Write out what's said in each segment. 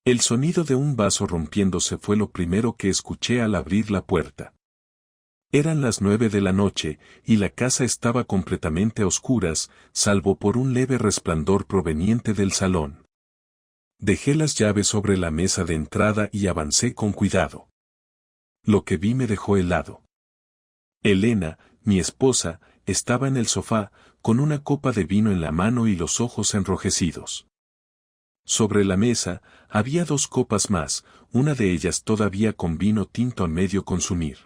El sonido de un vaso rompiéndose fue lo primero que escuché al abrir la puerta. Eran las 9 de la noche, y la casa estaba completamente a oscuras, salvo por un leve resplandor proveniente del salón. Dejé las llaves sobre la mesa de entrada y avancé con cuidado. Lo que vi me dejó helado. Elena, mi esposa, estaba en el sofá, con una copa de vino en la mano y los ojos enrojecidos. Sobre la mesa, había 2 copas más, una de ellas todavía con vino tinto a medio consumir.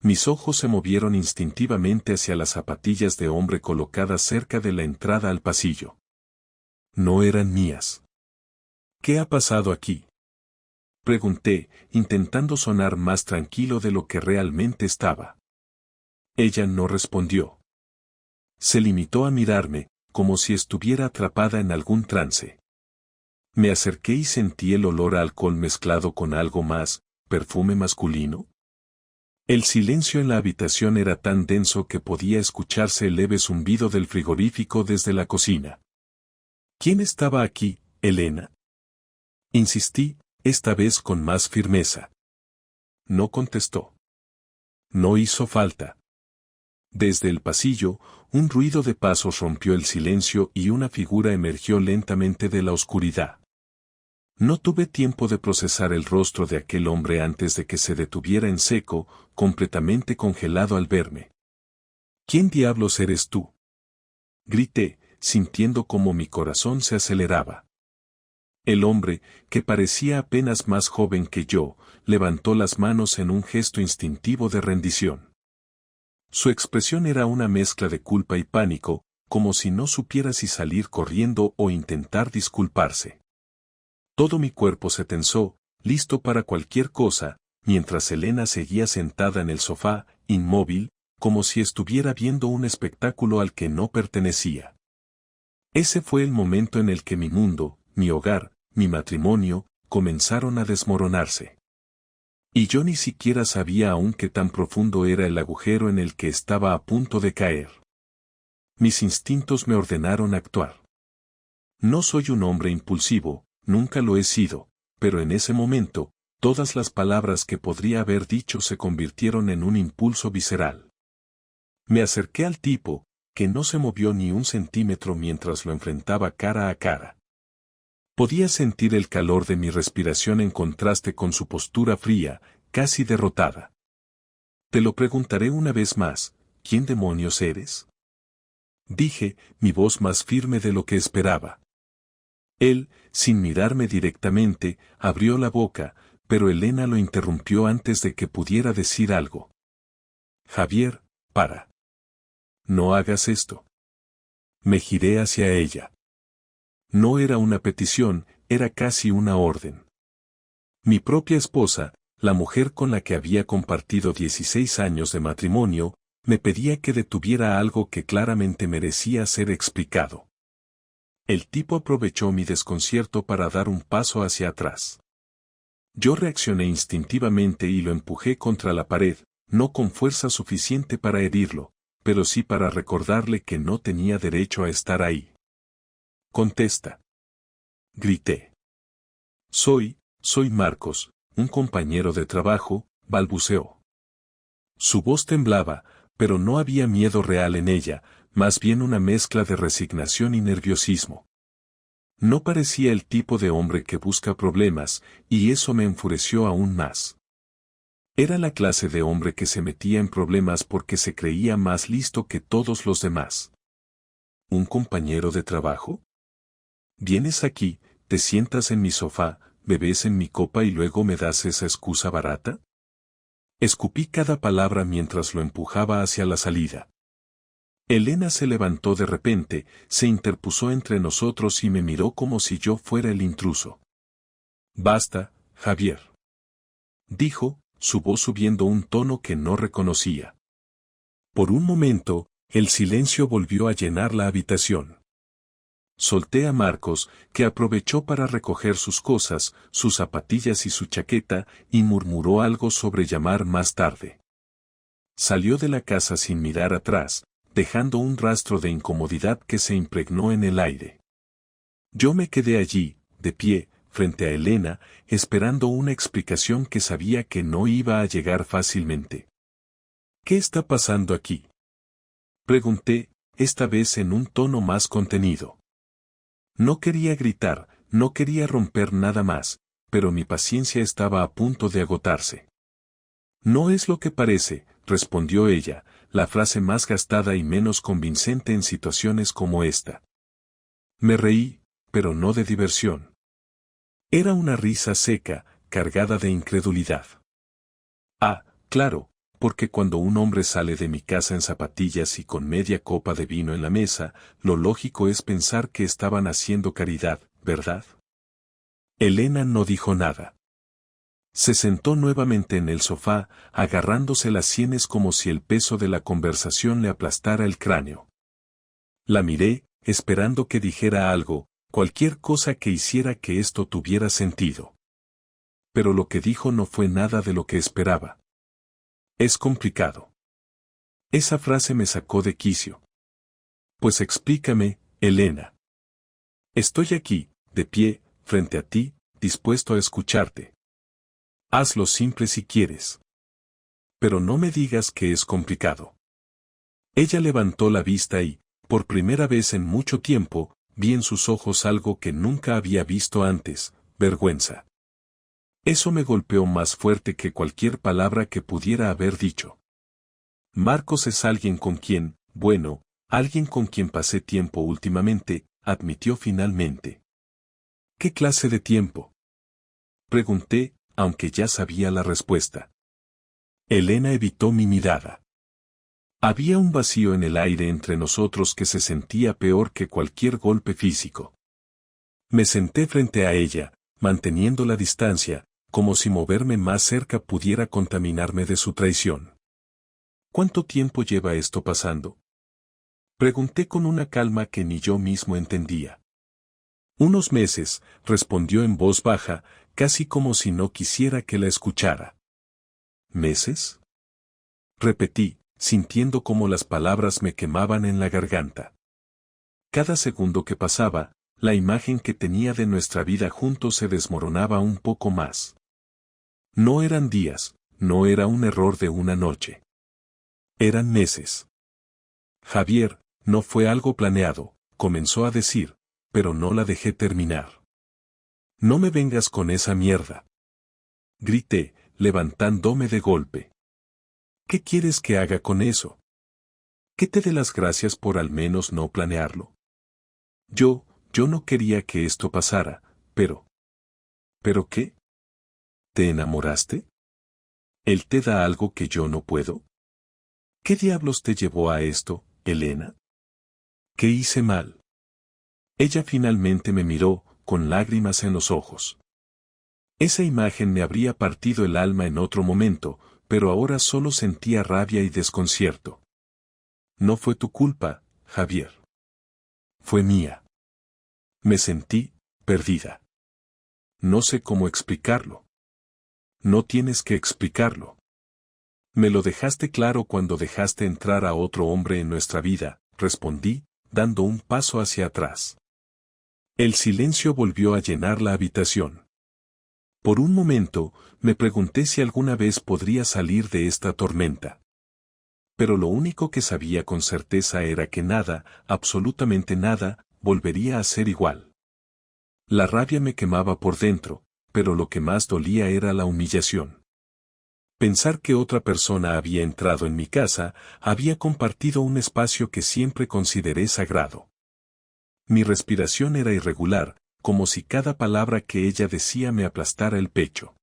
Mis ojos se movieron instintivamente hacia las zapatillas de hombre colocadas cerca de la entrada al pasillo. No eran mías. ¿Qué ha pasado aquí?, pregunté, intentando sonar más tranquilo de lo que realmente estaba. Ella no respondió. Se limitó a mirarme, como si estuviera atrapada en algún trance. Me acerqué y sentí el olor a alcohol mezclado con algo más, perfume masculino. El silencio en la habitación era tan denso que podía escucharse el leve zumbido del frigorífico desde la cocina. ¿Quién estaba aquí, Elena?, insistí, esta vez con más firmeza. No contestó. No hizo falta. Desde el pasillo, un ruido de pasos rompió el silencio y una figura emergió lentamente de la oscuridad. No tuve tiempo de procesar el rostro de aquel hombre antes de que se detuviera en seco, completamente congelado al verme. ¿Quién diablos eres tú?, grité, sintiendo cómo mi corazón se aceleraba. El hombre, que parecía apenas más joven que yo, levantó las manos en un gesto instintivo de rendición. Su expresión era una mezcla de culpa y pánico, como si no supiera si salir corriendo o intentar disculparse. Todo mi cuerpo se tensó, listo para cualquier cosa, mientras Elena seguía sentada en el sofá, inmóvil, como si estuviera viendo un espectáculo al que no pertenecía. Ese fue el momento en el que mi mundo, mi hogar, mi matrimonio, comenzaron a desmoronarse. Y yo ni siquiera sabía aún qué tan profundo era el agujero en el que estaba a punto de caer. Mis instintos me ordenaron actuar. No soy un hombre impulsivo, nunca lo he sido, pero en ese momento, todas las palabras que podría haber dicho se convirtieron en un impulso visceral. Me acerqué al tipo, que no se movió ni un centímetro mientras lo enfrentaba cara a cara. Podía sentir el calor de mi respiración en contraste con su postura fría, casi derrotada. Te lo preguntaré una vez más, ¿quién demonios eres?, dije, mi voz más firme de lo que esperaba. Él, sin mirarme directamente, abrió la boca, pero Elena lo interrumpió antes de que pudiera decir algo. Javier, para. No hagas esto. Me giré hacia ella. No era una petición, era casi una orden. Mi propia esposa, la mujer con la que había compartido 16 años de matrimonio, me pedía que detuviera algo que claramente merecía ser explicado. El tipo aprovechó mi desconcierto para dar un paso hacia atrás. Yo reaccioné instintivamente y lo empujé contra la pared, no con fuerza suficiente para herirlo, pero sí para recordarle que no tenía derecho a estar ahí. Contesta. Grité. Soy Marcos, un compañero de trabajo, balbuceó. Su voz temblaba, pero no había miedo real en ella, más bien una mezcla de resignación y nerviosismo. No parecía el tipo de hombre que busca problemas, y eso me enfureció aún más. Era la clase de hombre que se metía en problemas porque se creía más listo que todos los demás. ¿Un compañero de trabajo? Vienes aquí, te sientas en mi sofá, bebes en mi copa y luego me das esa excusa barata. Escupí cada palabra mientras lo empujaba hacia la salida. Elena se levantó de repente, se interpuso entre nosotros y me miró como si yo fuera el intruso. Basta, Javier, dijo, su voz subiendo un tono que no reconocía. Por un momento, el silencio volvió a llenar la habitación. Solté a Marcos, que aprovechó para recoger sus cosas, sus zapatillas y su chaqueta, y murmuró algo sobre llamar más tarde. Salió de la casa sin mirar atrás, dejando un rastro de incomodidad que se impregnó en el aire. Yo me quedé allí, de pie, frente a Elena, esperando una explicación que sabía que no iba a llegar fácilmente. ¿Qué está pasando aquí?, pregunté, esta vez en un tono más contenido. No quería gritar, no quería romper nada más, pero mi paciencia estaba a punto de agotarse. No es lo que parece, respondió ella, la frase más gastada y menos convincente en situaciones como esta. Me reí, pero no de diversión. Era una risa seca, cargada de incredulidad. Ah, claro, porque cuando un hombre sale de mi casa en zapatillas y con media copa de vino en la mesa, lo lógico es pensar que estaban haciendo caridad, ¿verdad? Elena no dijo nada. Se sentó nuevamente en el sofá, agarrándose las sienes como si el peso de la conversación le aplastara el cráneo. La miré, esperando que dijera algo, cualquier cosa que hiciera que esto tuviera sentido. Pero lo que dijo no fue nada de lo que esperaba. Es complicado. Esa frase me sacó de quicio. Pues explícame, Elena. Estoy aquí, de pie, frente a ti, dispuesto a escucharte. Hazlo simple si quieres. Pero no me digas que es complicado. Ella levantó la vista y, por primera vez en mucho tiempo, vi en sus ojos algo que nunca había visto antes, vergüenza. Eso me golpeó más fuerte que cualquier palabra que pudiera haber dicho. Marcos es alguien con quien, bueno, alguien con quien pasé tiempo últimamente, admitió finalmente. ¿Qué clase de tiempo?, pregunté, aunque ya sabía la respuesta. Elena evitó mi mirada. Había un vacío en el aire entre nosotros que se sentía peor que cualquier golpe físico. Me senté frente a ella, manteniendo la distancia, como si moverme más cerca pudiera contaminarme de su traición. ¿Cuánto tiempo lleva esto pasando?, pregunté con una calma que ni yo mismo entendía. Unos meses, respondió en voz baja, casi como si no quisiera que la escuchara. ¿Meses?, repetí, sintiendo como las palabras me quemaban en la garganta. Cada segundo que pasaba, la imagen que tenía de nuestra vida juntos se desmoronaba un poco más. No eran días, no era un error de una noche. Eran meses. Javier, no fue algo planeado, comenzó a decir, pero no la dejé terminar. No me vengas con esa mierda, grité, levantándome de golpe. ¿Qué quieres que haga con eso? ¿Que te dé las gracias por al menos no planearlo? Yo no quería que esto pasara, pero... ¿Pero qué? ¿Te enamoraste? ¿Él te da algo que yo no puedo? ¿Qué diablos te llevó a esto, Elena? ¿Qué hice mal? Ella finalmente me miró, con lágrimas en los ojos. Esa imagen me habría partido el alma en otro momento, pero ahora solo sentía rabia y desconcierto. No fue tu culpa, Javier. Fue mía. Me sentí perdida. No sé cómo explicarlo. No tienes que explicarlo. Me lo dejaste claro cuando dejaste entrar a otro hombre en nuestra vida, respondí, dando un paso hacia atrás. El silencio volvió a llenar la habitación. Por un momento, me pregunté si alguna vez podría salir de esta tormenta. Pero lo único que sabía con certeza era que nada, absolutamente nada, volvería a ser igual. La rabia me quemaba por dentro, pero lo que más dolía era la humillación. Pensar que otra persona había entrado en mi casa, había compartido un espacio que siempre consideré sagrado. Mi respiración era irregular, como si cada palabra que ella decía me aplastara el pecho.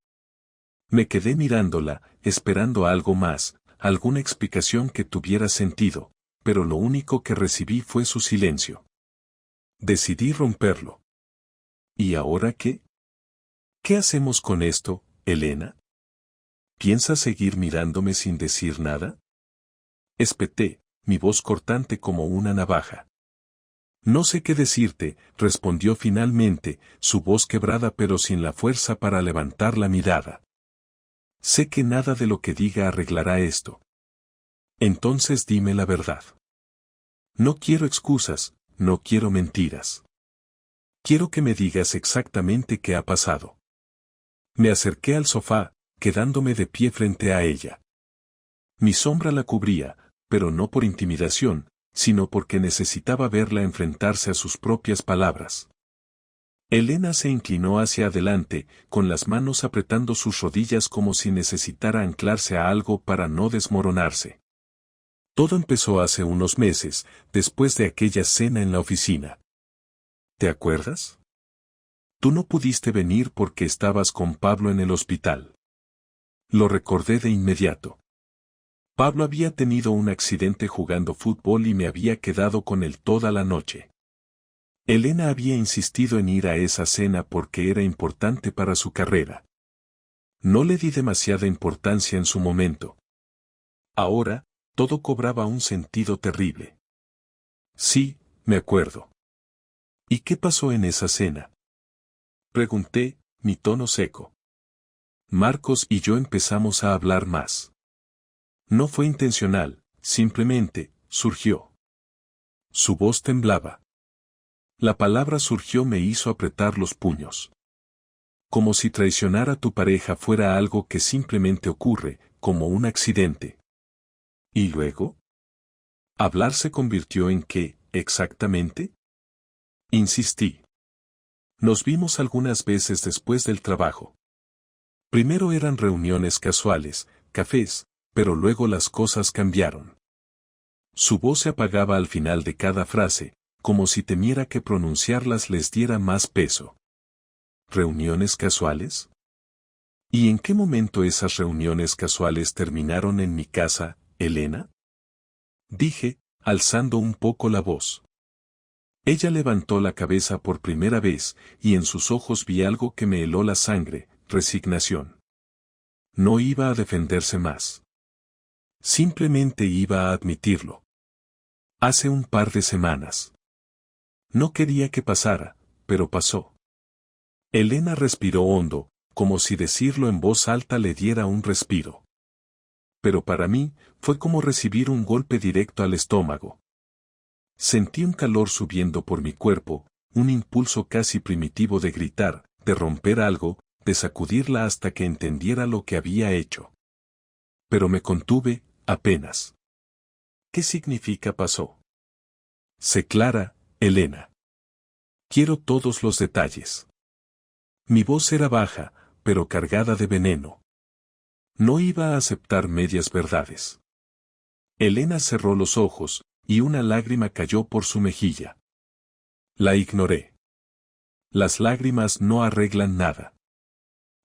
Me quedé mirándola, esperando algo más, alguna explicación que tuviera sentido, pero lo único que recibí fue su silencio. Decidí romperlo. ¿Y ahora qué? ¿Qué hacemos con esto, Elena? ¿Piensas seguir mirándome sin decir nada? Espeté, mi voz cortante como una navaja. No sé qué decirte, respondió finalmente, su voz quebrada pero sin la fuerza para levantar la mirada. Sé que nada de lo que diga arreglará esto. Entonces dime la verdad. No quiero excusas, no quiero mentiras. Quiero que me digas exactamente qué ha pasado. Me acerqué al sofá, quedándome de pie frente a ella. Mi sombra la cubría, pero no por intimidación, sino porque necesitaba verla enfrentarse a sus propias palabras. Elena se inclinó hacia adelante, con las manos apretando sus rodillas como si necesitara anclarse a algo para no desmoronarse. Todo empezó hace unos meses, después de aquella cena en la oficina. ¿Te acuerdas? Tú no pudiste venir porque estabas con Pablo en el hospital. Lo recordé de inmediato. Pablo había tenido un accidente jugando fútbol y me había quedado con él toda la noche. Elena había insistido en ir a esa cena porque era importante para su carrera. No le di demasiada importancia en su momento. Ahora, todo cobraba un sentido terrible. Sí, me acuerdo. ¿Y qué pasó en esa cena? Pregunté, mi tono seco. Marcos y yo empezamos a hablar más. No fue intencional, simplemente, surgió. Su voz temblaba. La palabra surgió me hizo apretar los puños. Como si traicionar a tu pareja fuera algo que simplemente ocurre, como un accidente. ¿Y luego? ¿Hablar se convirtió en qué, exactamente? Insistí. Nos vimos algunas veces después del trabajo. Primero eran reuniones casuales, cafés, pero luego las cosas cambiaron. Su voz se apagaba al final de cada frase, como si temiera que pronunciarlas les diera más peso. ¿Reuniones casuales? ¿Y en qué momento esas reuniones casuales terminaron en mi casa, Elena? Dije, alzando un poco la voz. Ella levantó la cabeza por primera vez, y en sus ojos vi algo que me heló la sangre, resignación. No iba a defenderse más. Simplemente iba a admitirlo. Hace un par de semanas. No quería que pasara, pero pasó. Elena respiró hondo, como si decirlo en voz alta le diera un respiro. Pero para mí, fue como recibir un golpe directo al estómago. Sentí un calor subiendo por mi cuerpo, un impulso casi primitivo de gritar, de romper algo, de sacudirla hasta que entendiera lo que había hecho. Pero me contuve, apenas. ¿Qué significa pasó? Sé clara, Elena. Quiero todos los detalles. Mi voz era baja, pero cargada de veneno. No iba a aceptar medias verdades. Elena cerró los ojos, y una lágrima cayó por su mejilla. La ignoré. Las lágrimas no arreglan nada.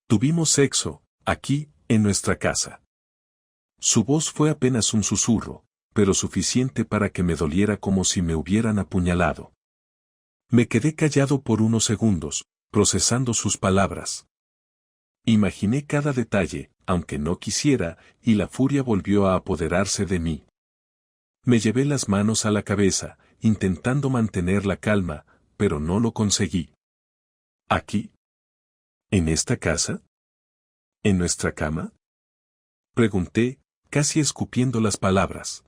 Tuvimos sexo, aquí, en nuestra casa. Su voz fue apenas un susurro, pero suficiente para que me doliera como si me hubieran apuñalado. Me quedé callado por unos segundos, procesando sus palabras. Imaginé cada detalle, aunque no quisiera, y la furia volvió a apoderarse de mí. Me llevé las manos a la cabeza, intentando mantener la calma, pero no lo conseguí. ¿Aquí? ¿En esta casa? ¿En nuestra cama? Pregunté, casi escupiendo las palabras.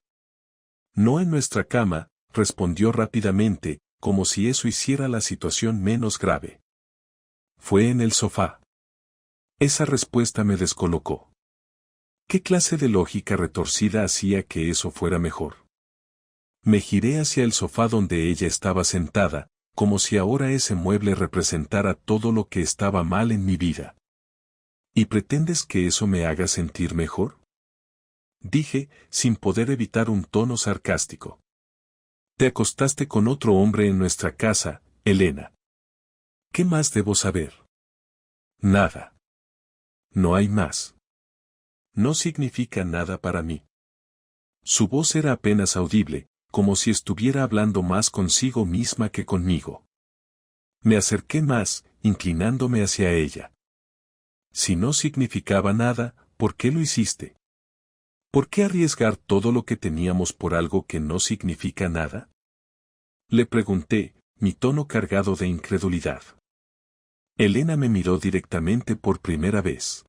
No en nuestra cama, respondió rápidamente, como si eso hiciera la situación menos grave. Fue en el sofá. Esa respuesta me descolocó. ¿Qué clase de lógica retorcida hacía que eso fuera mejor? Me giré hacia el sofá donde ella estaba sentada, como si ahora ese mueble representara todo lo que estaba mal en mi vida. ¿Y pretendes que eso me haga sentir mejor? Dije, sin poder evitar un tono sarcástico. Te acostaste con otro hombre en nuestra casa, Elena. ¿Qué más debo saber? Nada. No hay más. No significa nada para mí. Su voz era apenas audible, como si estuviera hablando más consigo misma que conmigo. Me acerqué más, inclinándome hacia ella. Si no significaba nada, ¿por qué lo hiciste? ¿Por qué arriesgar todo lo que teníamos por algo que no significa nada? Le pregunté, mi tono cargado de incredulidad. Elena me miró directamente por primera vez.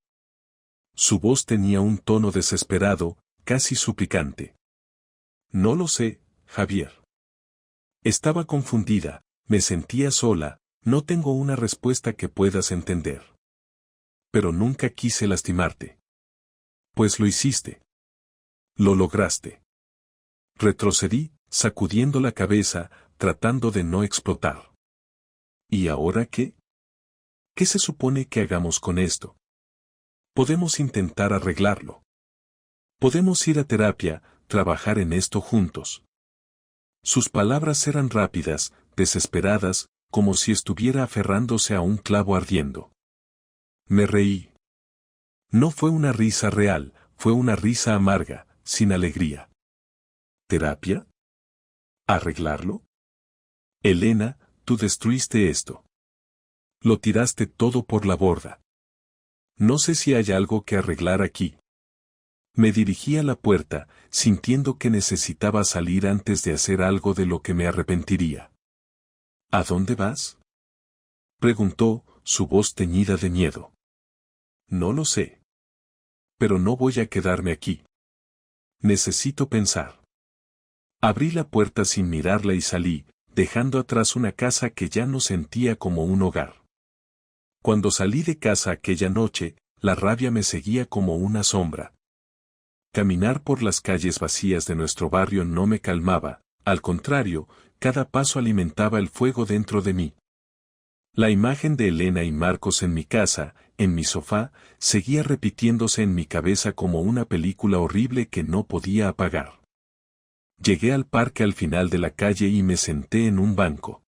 Su voz tenía un tono desesperado, casi suplicante. No lo sé, Javier. Estaba confundida, me sentía sola, No tengo una respuesta que puedas entender. Pero nunca quise lastimarte. Pues lo hiciste. Lo lograste. Retrocedí, sacudiendo la cabeza, tratando de no explotar. ¿Y ahora qué? ¿Qué se supone que hagamos con esto? Podemos intentar arreglarlo. Podemos ir a terapia, trabajar en esto juntos. Sus palabras eran rápidas, desesperadas, como si estuviera aferrándose a un clavo ardiendo. Me reí. No fue una risa real, fue una risa amarga, sin alegría. ¿Terapia? ¿Arreglarlo? Elena, tú destruiste esto. Lo tiraste todo por la borda. No sé si hay algo que arreglar aquí. Me dirigí a la puerta, sintiendo que necesitaba salir antes de hacer algo de lo que me arrepentiría. ¿A dónde vas? Preguntó, su voz teñida de miedo. No lo sé. Pero no voy a quedarme aquí. Necesito pensar. Abrí la puerta sin mirarla y salí, dejando atrás una casa que ya no sentía como un hogar. Cuando salí de casa aquella noche, la rabia me seguía como una sombra. Caminar por las calles vacías de nuestro barrio no me calmaba, al contrario, cada paso alimentaba el fuego dentro de mí. La imagen de Elena y Marcos en mi casa, en mi sofá, seguía repitiéndose en mi cabeza como una película horrible que no podía apagar. Llegué al parque al final de la calle y me senté en un banco.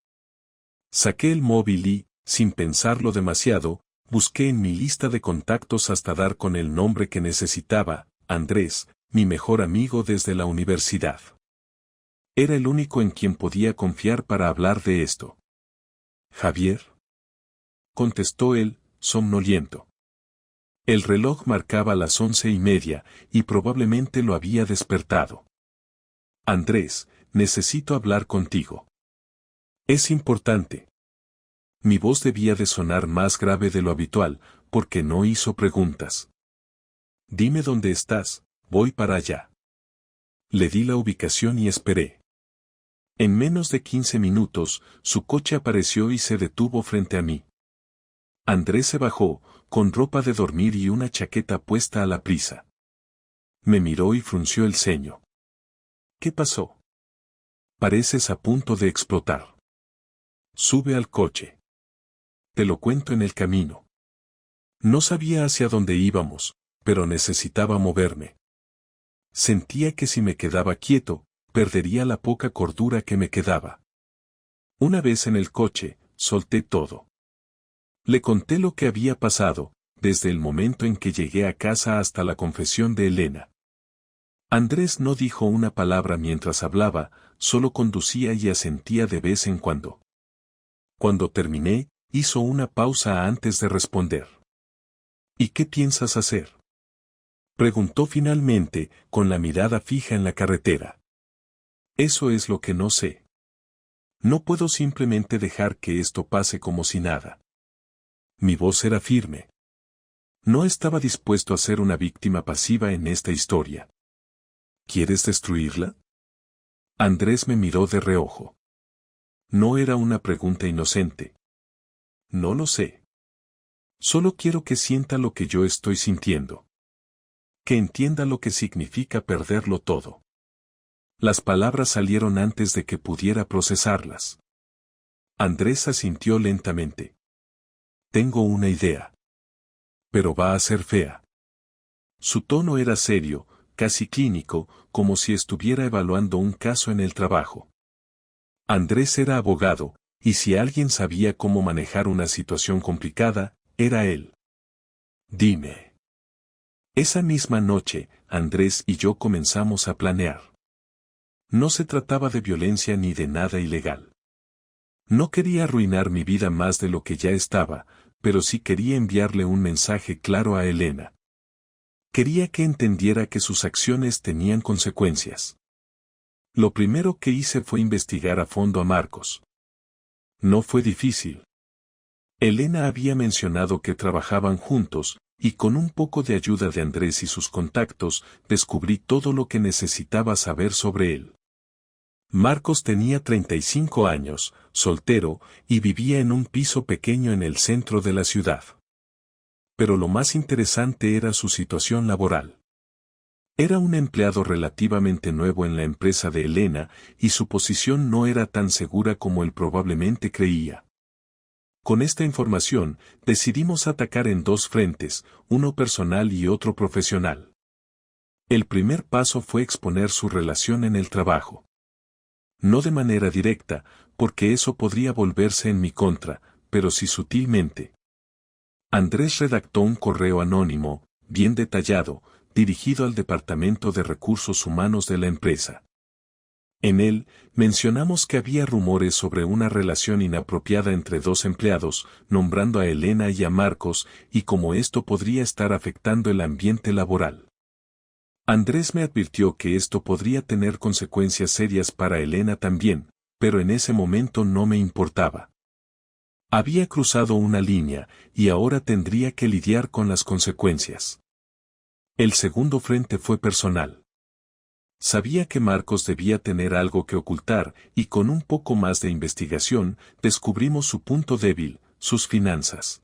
Saqué el móvil y, sin pensarlo demasiado, busqué en mi lista de contactos hasta dar con el nombre que necesitaba, Andrés, mi mejor amigo desde la universidad. Era el único en quien podía confiar para hablar de esto. ¿Javier? Contestó él, somnoliento. El reloj marcaba las 11:30, y probablemente lo había despertado. Andrés, necesito hablar contigo. Es importante. Mi voz debía de sonar más grave de lo habitual, porque no hizo preguntas. Dime dónde estás, voy para allá. Le di la ubicación y esperé. En menos de 15 minutos, su coche apareció y se detuvo frente a mí. Andrés se bajó, con ropa de dormir y una chaqueta puesta a la prisa. Me miró y frunció el ceño. ¿Qué pasó? Pareces a punto de explotar. Sube al coche. Te lo cuento en el camino. No sabía hacia dónde íbamos, pero necesitaba moverme. Sentía que si me quedaba quieto, perdería la poca cordura que me quedaba. Una vez en el coche, solté todo. Le conté lo que había pasado, desde el momento en que llegué a casa hasta la confesión de Elena. Andrés no dijo una palabra mientras hablaba, solo conducía y asentía de vez en cuando. Cuando terminé, hizo una pausa antes de responder. ¿Y qué piensas hacer? Preguntó finalmente, con la mirada fija en la carretera. Eso es lo que no sé. No puedo simplemente dejar que esto pase como si nada. Mi voz era firme. No estaba dispuesto a ser una víctima pasiva en esta historia. ¿Quieres destruirla? Andrés me miró de reojo. No era una pregunta inocente. No lo sé. Solo quiero que sienta lo que yo estoy sintiendo. Que entienda lo que significa perderlo todo. Las palabras salieron antes de que pudiera procesarlas. Andrés asintió lentamente. Tengo una idea. Pero va a ser fea. Su tono era serio, casi clínico, como si estuviera evaluando un caso en el trabajo. Andrés era abogado, y si alguien sabía cómo manejar una situación complicada, era él. Dime. Esa misma noche, Andrés y yo comenzamos a planear. No se trataba de violencia ni de nada ilegal. No quería arruinar mi vida más de lo que ya estaba, pero sí quería enviarle un mensaje claro a Elena. Quería que entendiera que sus acciones tenían consecuencias. Lo primero que hice fue investigar a fondo a Marcos. No fue difícil. Elena había mencionado que trabajaban juntos, y con un poco de ayuda de Andrés y sus contactos, descubrí todo lo que necesitaba saber sobre él. Marcos tenía 35 años, soltero, y vivía en un piso pequeño en el centro de la ciudad. Pero lo más interesante era su situación laboral. Era un empleado relativamente nuevo en la empresa de Elena, y su posición no era tan segura como él probablemente creía. Con esta información, decidimos atacar en dos frentes, uno personal y otro profesional. El primer paso fue exponer su relación en el trabajo. No de manera directa, porque eso podría volverse en mi contra, pero sí sutilmente. Andrés redactó un correo anónimo, bien detallado, dirigido al Departamento de Recursos Humanos de la empresa. En él, mencionamos que había rumores sobre una relación inapropiada entre dos empleados, nombrando a Elena y a Marcos, y cómo esto podría estar afectando el ambiente laboral. Andrés me advirtió que esto podría tener consecuencias serias para Elena también, pero en ese momento no me importaba. Había cruzado una línea, y ahora tendría que lidiar con las consecuencias. El segundo frente fue personal. Sabía que Marcos debía tener algo que ocultar, y con un poco más de investigación, descubrimos su punto débil, sus finanzas.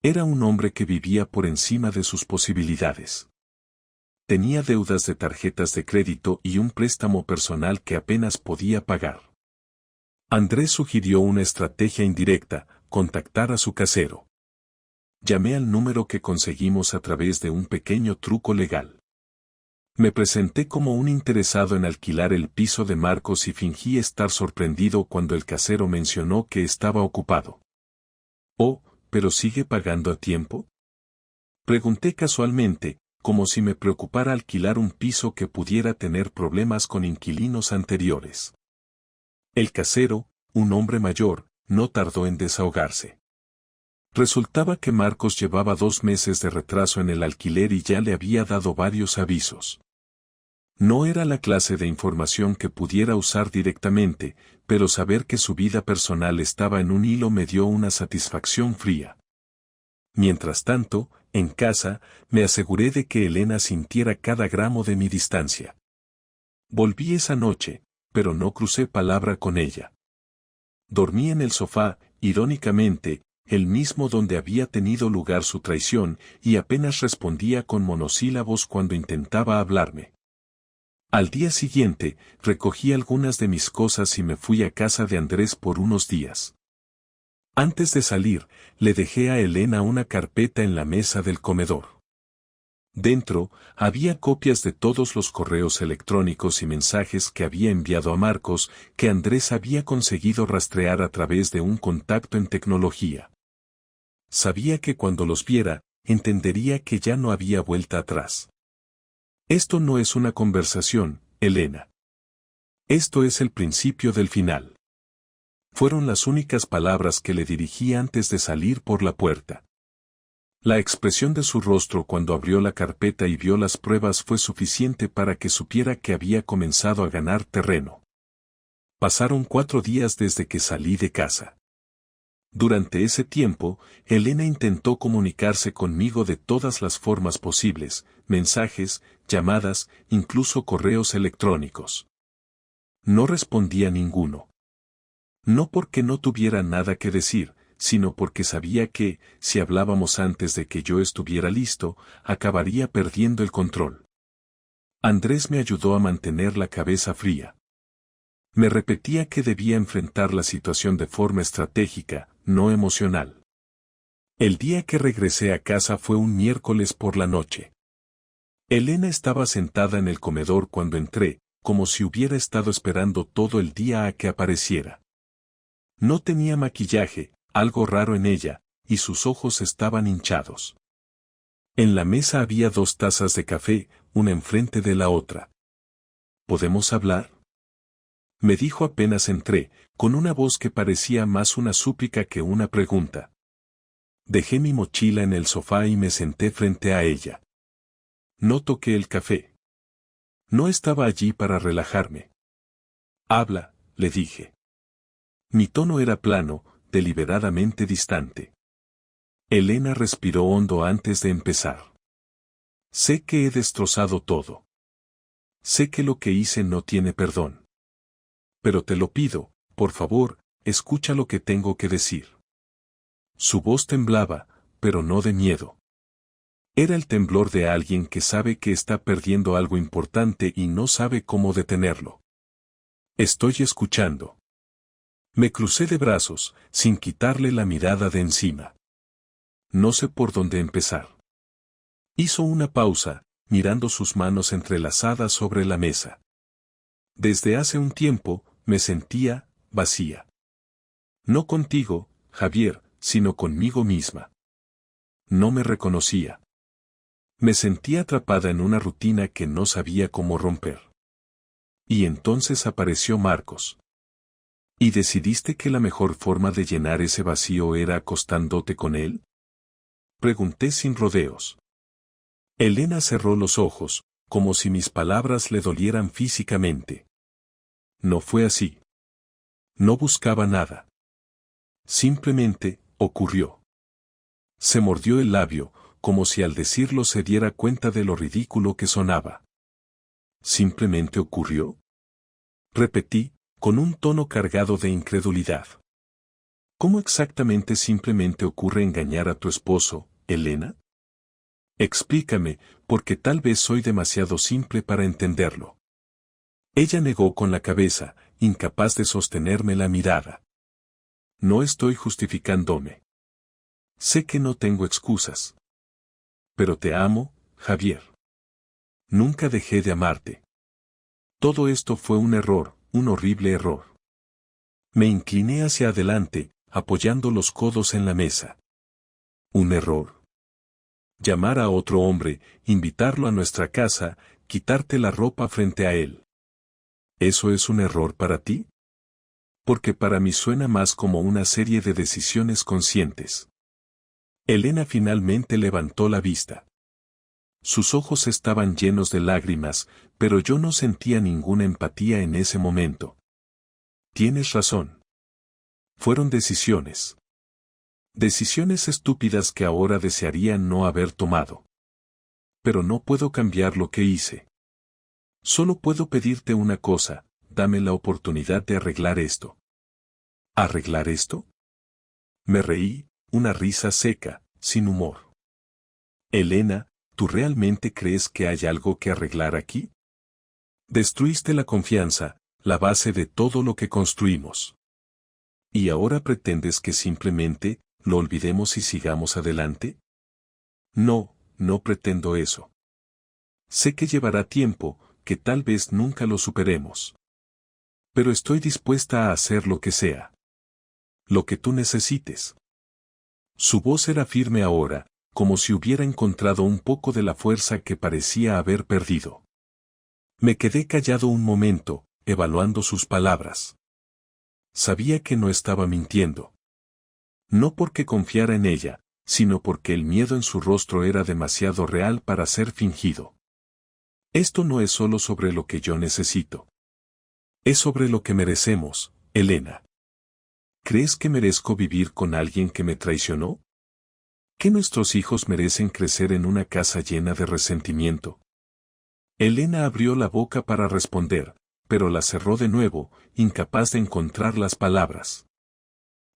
Era un hombre que vivía por encima de sus posibilidades. Tenía deudas de tarjetas de crédito y un préstamo personal que apenas podía pagar. Andrés sugirió una estrategia indirecta, contactar a su casero. Llamé al número que conseguimos a través de un pequeño truco legal. Me presenté como un interesado en alquilar el piso de Marcos y fingí estar sorprendido cuando el casero mencionó que estaba ocupado. «Oh, ¿pero sigue pagando a tiempo?», pregunté casualmente, como si me preocupara alquilar un piso que pudiera tener problemas con inquilinos anteriores. El casero, un hombre mayor, no tardó en desahogarse. Resultaba que Marcos llevaba 2 meses de retraso en el alquiler y ya le había dado varios avisos. No era la clase de información que pudiera usar directamente, pero saber que su vida personal estaba en un hilo me dio una satisfacción fría. Mientras tanto, en casa, me aseguré de que Elena sintiera cada gramo de mi distancia. Volví esa noche, pero no crucé palabra con ella. Dormí en el sofá, irónicamente, el mismo donde había tenido lugar su traición, y apenas respondía con monosílabos cuando intentaba hablarme. Al día siguiente, recogí algunas de mis cosas y me fui a casa de Andrés por unos días. Antes de salir, le dejé a Elena una carpeta en la mesa del comedor. Dentro, había copias de todos los correos electrónicos y mensajes que había enviado a Marcos, que Andrés había conseguido rastrear a través de un contacto en tecnología. Sabía que cuando los viera, entendería que ya no había vuelta atrás. Esto no es una conversación, Elena. Esto es el principio del final. Fueron las únicas palabras que le dirigí antes de salir por la puerta. La expresión de su rostro cuando abrió la carpeta y vio las pruebas fue suficiente para que supiera que había comenzado a ganar terreno. Pasaron 4 días desde que salí de casa. Durante ese tiempo, Elena intentó comunicarse conmigo de todas las formas posibles, mensajes, llamadas, incluso correos electrónicos. No respondía ninguno. No porque no tuviera nada que decir, sino porque sabía que, si hablábamos antes de que yo estuviera listo, acabaría perdiendo el control. Andrés me ayudó a mantener la cabeza fría. Me repetía que debía enfrentar la situación de forma estratégica, no emocional. El día que regresé a casa fue un miércoles por la noche. Elena estaba sentada en el comedor cuando entré, como si hubiera estado esperando todo el día a que apareciera. No tenía maquillaje, algo raro en ella, y sus ojos estaban hinchados. En la mesa había 2 tazas de café, una enfrente de la otra. ¿Podemos hablar?, me dijo apenas entré, con una voz que parecía más una súplica que una pregunta. Dejé mi mochila en el sofá y me senté frente a ella. No toqué el café. No estaba allí para relajarme. Habla, le dije. Mi tono era plano, deliberadamente distante. Elena respiró hondo antes de empezar. Sé que he destrozado todo. Sé que lo que hice no tiene perdón. Pero te lo pido, por favor, escucha lo que tengo que decir. Su voz temblaba, pero no de miedo. Era el temblor de alguien que sabe que está perdiendo algo importante y no sabe cómo detenerlo. Estoy escuchando. Me crucé de brazos, sin quitarle la mirada de encima. No sé por dónde empezar. Hizo una pausa, mirando sus manos entrelazadas sobre la mesa. Desde hace un tiempo, me sentía vacía. No contigo, Javier, sino conmigo misma. No me reconocía. Me sentía atrapada en una rutina que no sabía cómo romper. Y entonces apareció Marcos. ¿Y decidiste que la mejor forma de llenar ese vacío era acostándote con él? Pregunté sin rodeos. Elena cerró los ojos, como si mis palabras le dolieran físicamente. No fue así. No buscaba nada. Simplemente, ocurrió. Se mordió el labio, como si al decirlo se diera cuenta de lo ridículo que sonaba. ¿Simplemente ocurrió? Repetí, con un tono cargado de incredulidad. ¿Cómo exactamente simplemente ocurre engañar a tu esposo, Elena? Explícame, porque tal vez soy demasiado simple para entenderlo. Ella negó con la cabeza, incapaz de sostenerme la mirada. No estoy justificándome. Sé que no tengo excusas. Pero te amo, Javier. Nunca dejé de amarte. Todo esto fue un error, un horrible error. Me incliné hacia adelante, apoyando los codos en la mesa. ¿Un error? Llamar a otro hombre, invitarlo a nuestra casa, quitarte la ropa frente a él. ¿Eso es un error para ti? Porque para mí suena más como una serie de decisiones conscientes. Elena finalmente levantó la vista. Sus ojos estaban llenos de lágrimas, pero yo no sentía ninguna empatía en ese momento. Tienes razón. Fueron decisiones. Decisiones estúpidas que ahora desearía no haber tomado. Pero no puedo cambiar lo que hice. Solo puedo pedirte una cosa, dame la oportunidad de arreglar esto. ¿Arreglar esto? Me reí, una risa seca, sin humor. Elena, ¿tú realmente crees que hay algo que arreglar aquí? Destruiste la confianza, la base de todo lo que construimos. ¿Y ahora pretendes que simplemente lo olvidemos y sigamos adelante? No, no pretendo eso. Sé que llevará tiempo, que tal vez nunca lo superemos. Pero estoy dispuesta a hacer lo que sea. Lo que tú necesites. Su voz era firme ahora, como si hubiera encontrado un poco de la fuerza que parecía haber perdido. Me quedé callado un momento, evaluando sus palabras. Sabía que no estaba mintiendo. No porque confiara en ella, sino porque el miedo en su rostro era demasiado real para ser fingido. Esto no es solo sobre lo que yo necesito. Es sobre lo que merecemos, Elena. ¿Crees que merezco vivir con alguien que me traicionó? ¿Que nuestros hijos merecen crecer en una casa llena de resentimiento? Elena abrió la boca para responder, pero la cerró de nuevo, incapaz de encontrar las palabras.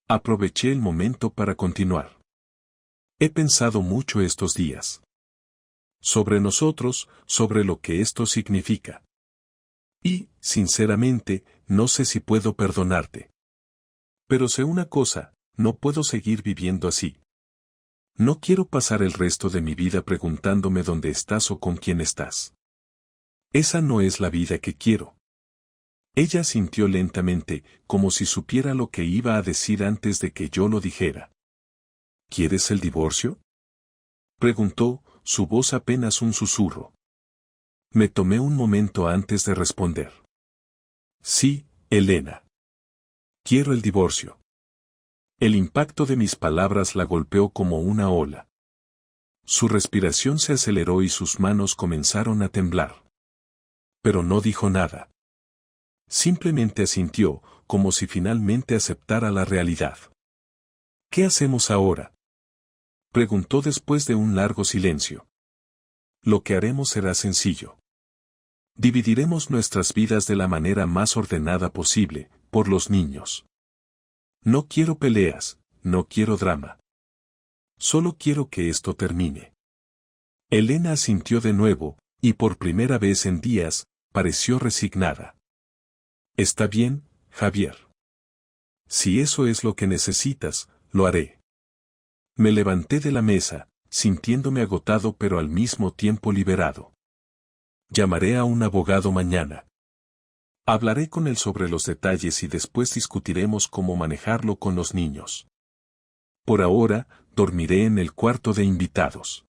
Aproveché el momento para continuar. He pensado mucho estos días. Sobre nosotros, sobre lo que esto significa. Y, sinceramente, no sé si puedo perdonarte. Pero sé una cosa, no puedo seguir viviendo así. No quiero pasar el resto de mi vida preguntándome dónde estás o con quién estás. Esa no es la vida que quiero. Ella sintió lentamente, como si supiera lo que iba a decir antes de que yo lo dijera. ¿Quieres el divorcio? Preguntó, su voz apenas un susurro. Me tomé un momento antes de responder. Sí, Elena. Quiero el divorcio. El impacto de mis palabras la golpeó como una ola. Su respiración se aceleró y sus manos comenzaron a temblar. Pero no dijo nada. Simplemente asintió, como si finalmente aceptara la realidad. ¿Qué hacemos ahora? Preguntó después de un largo silencio. Lo que haremos será sencillo. Dividiremos nuestras vidas de la manera más ordenada posible, por los niños. No quiero peleas, no quiero drama. Solo quiero que esto termine. Elena asintió de nuevo, y por primera vez en días, pareció resignada. Está bien, Javier. Si eso es lo que necesitas, lo haré. Me levanté de la mesa, sintiéndome agotado pero al mismo tiempo liberado. Llamaré a un abogado mañana. Hablaré con él sobre los detalles y después discutiremos cómo manejarlo con los niños. Por ahora, dormiré en el cuarto de invitados.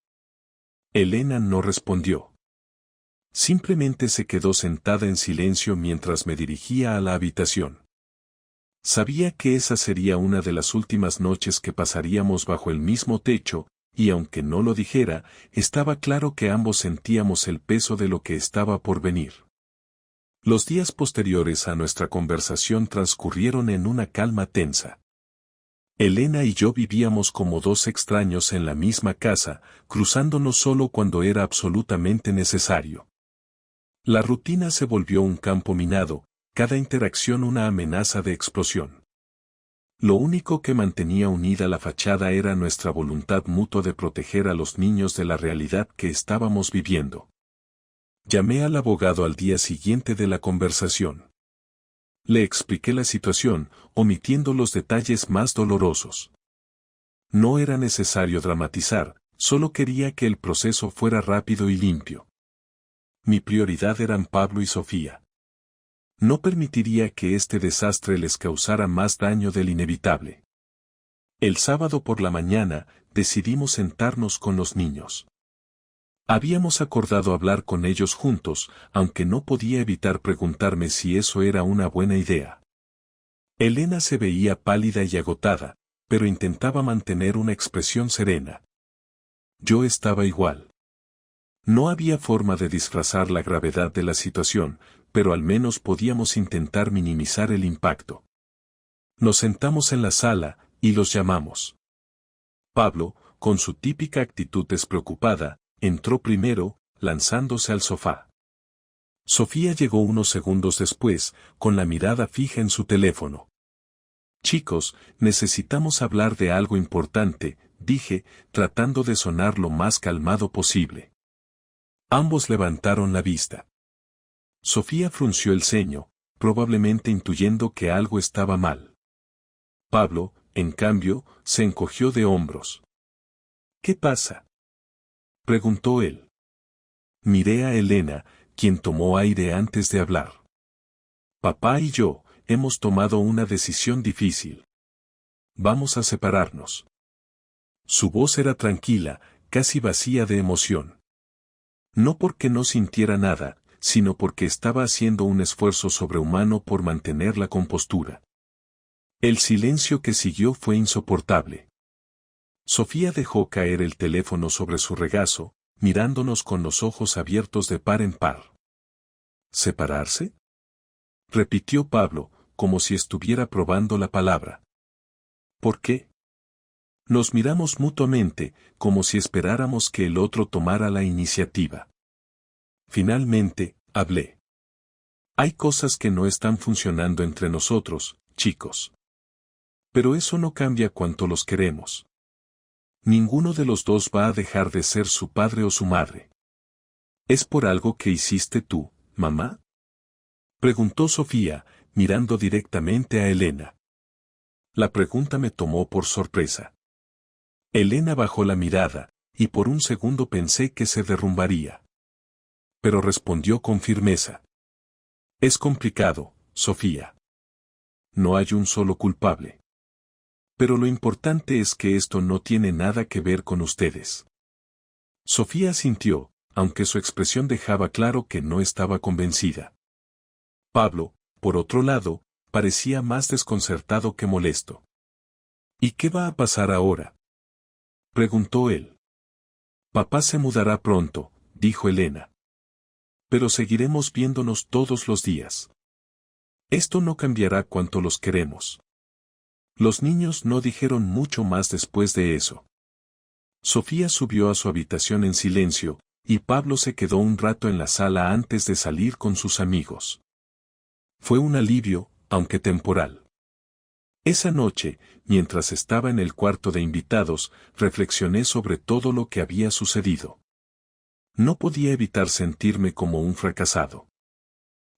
Elena no respondió. Simplemente se quedó sentada en silencio mientras me dirigía a la habitación. Sabía que esa sería una de las últimas noches que pasaríamos bajo el mismo techo, y aunque no lo dijera, estaba claro que ambos sentíamos el peso de lo que estaba por venir. Los días posteriores a nuestra conversación transcurrieron en una calma tensa. Elena y yo vivíamos como dos extraños en la misma casa, cruzándonos solo cuando era absolutamente necesario. La rutina se volvió un campo minado, cada interacción una amenaza de explosión. Lo único que mantenía unida la fachada era nuestra voluntad mutua de proteger a los niños de la realidad que estábamos viviendo. Llamé al abogado al día siguiente de la conversación. Le expliqué la situación, omitiendo los detalles más dolorosos. No era necesario dramatizar, solo quería que el proceso fuera rápido y limpio. Mi prioridad eran Pablo y Sofía. No permitiría que este desastre les causara más daño del inevitable. El sábado por la mañana, decidimos sentarnos con los niños. Habíamos acordado hablar con ellos juntos, aunque no podía evitar preguntarme si eso era una buena idea. Elena se veía pálida y agotada, pero intentaba mantener una expresión serena. Yo estaba igual. No había forma de disfrazar la gravedad de la situación, pero al menos podíamos intentar minimizar el impacto. Nos sentamos en la sala, y los llamamos. Pablo, con su típica actitud despreocupada, entró primero, lanzándose al sofá. Sofía llegó unos segundos después, con la mirada fija en su teléfono. Chicos, necesitamos hablar de algo importante, dije, tratando de sonar lo más calmado posible. Ambos levantaron la vista. Sofía frunció el ceño, probablemente intuyendo que algo estaba mal. Pablo, en cambio, se encogió de hombros. ¿Qué pasa?, preguntó él. Miré a Elena, quien tomó aire antes de hablar. Papá y yo, hemos tomado una decisión difícil. Vamos a separarnos. Su voz era tranquila, casi vacía de emoción. No porque no sintiera nada, sino porque estaba haciendo un esfuerzo sobrehumano por mantener la compostura. El silencio que siguió fue insoportable. Sofía dejó caer el teléfono sobre su regazo, mirándonos con los ojos abiertos de par en par. ¿Separarse?, repitió Pablo, como si estuviera probando la palabra. ¿Por qué? Nos miramos mutuamente, como si esperáramos que el otro tomara la iniciativa. Finalmente, hablé. Hay cosas que no están funcionando entre nosotros, chicos. Pero eso no cambia cuánto los queremos. Ninguno de los dos va a dejar de ser su padre o su madre. ¿Es por algo que hiciste tú, mamá?, preguntó Sofía, mirando directamente a Elena. La pregunta me tomó por sorpresa. Elena bajó la mirada, y por un segundo pensé que se derrumbaría. Pero respondió con firmeza. Es complicado, Sofía. No hay un solo culpable. Pero lo importante es que esto no tiene nada que ver con ustedes. Sofía asintió, aunque su expresión dejaba claro que no estaba convencida. Pablo, por otro lado, parecía más desconcertado que molesto. ¿Y qué va a pasar ahora?, preguntó él. Papá se mudará pronto, dijo Elena. Pero seguiremos viéndonos todos los días. Esto no cambiará cuanto los queremos. Los niños no dijeron mucho más después de eso. Sofía subió a su habitación en silencio, y Pablo se quedó un rato en la sala antes de salir con sus amigos. Fue un alivio, aunque temporal. Esa noche, mientras estaba en el cuarto de invitados, reflexioné sobre todo lo que había sucedido. No podía evitar sentirme como un fracasado.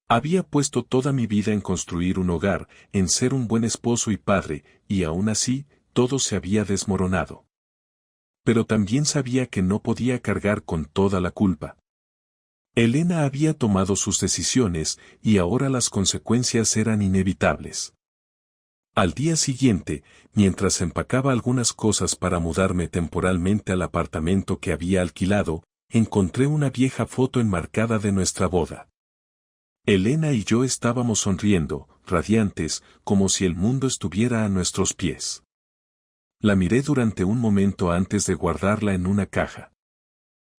Había puesto toda mi vida en construir un hogar, en ser un buen esposo y padre, y aún así, todo se había desmoronado. Pero también sabía que no podía cargar con toda la culpa. Elena había tomado sus decisiones, y ahora las consecuencias eran inevitables. Al día siguiente, mientras empacaba algunas cosas para mudarme temporalmente al apartamento que había alquilado, encontré una vieja foto enmarcada de nuestra boda. Elena y yo estábamos sonriendo, radiantes, como si el mundo estuviera a nuestros pies. La miré durante un momento antes de guardarla en una caja.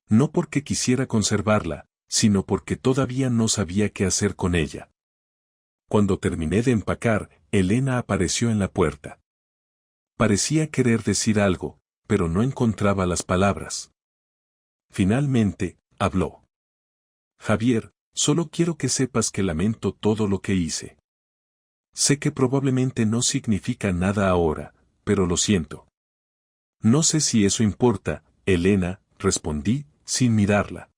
No porque quisiera conservarla, sino porque todavía no sabía qué hacer con ella. Cuando terminé de empacar, Elena apareció en la puerta. Parecía querer decir algo, pero no encontraba las palabras. Finalmente, habló. Javier, solo quiero que sepas que lamento todo lo que hice. Sé que probablemente no significa nada ahora, pero lo siento. No sé si eso importa, Elena, respondí, sin mirarla.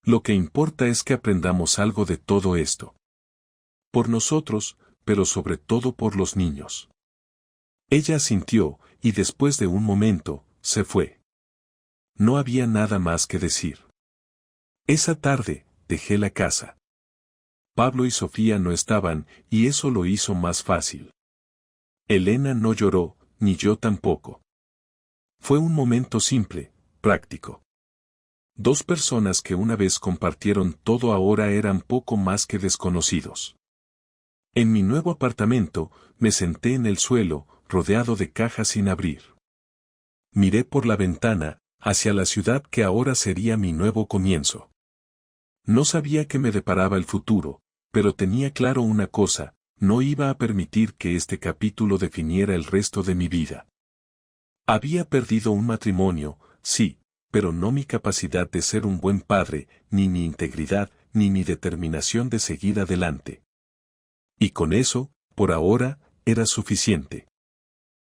Lo que importa es que aprendamos algo de todo esto. Por nosotros, pero sobre todo por los niños. Ella asintió, y después de un momento, se fue. No había nada más que decir. Esa tarde, dejé la casa. Pablo y Sofía no estaban, y eso lo hizo más fácil. Elena no lloró, ni yo tampoco. Fue un momento simple, práctico. Dos personas que una vez compartieron todo ahora eran poco más que desconocidos. En mi nuevo apartamento, me senté en el suelo, rodeado de cajas sin abrir. Miré por la ventana, hacia la ciudad que ahora sería mi nuevo comienzo. No sabía qué me deparaba el futuro, pero tenía claro una cosa, no iba a permitir que este capítulo definiera el resto de mi vida. Había perdido un matrimonio, sí, pero no mi capacidad de ser un buen padre, ni mi integridad, ni mi determinación de seguir adelante. Y con eso, por ahora, era suficiente.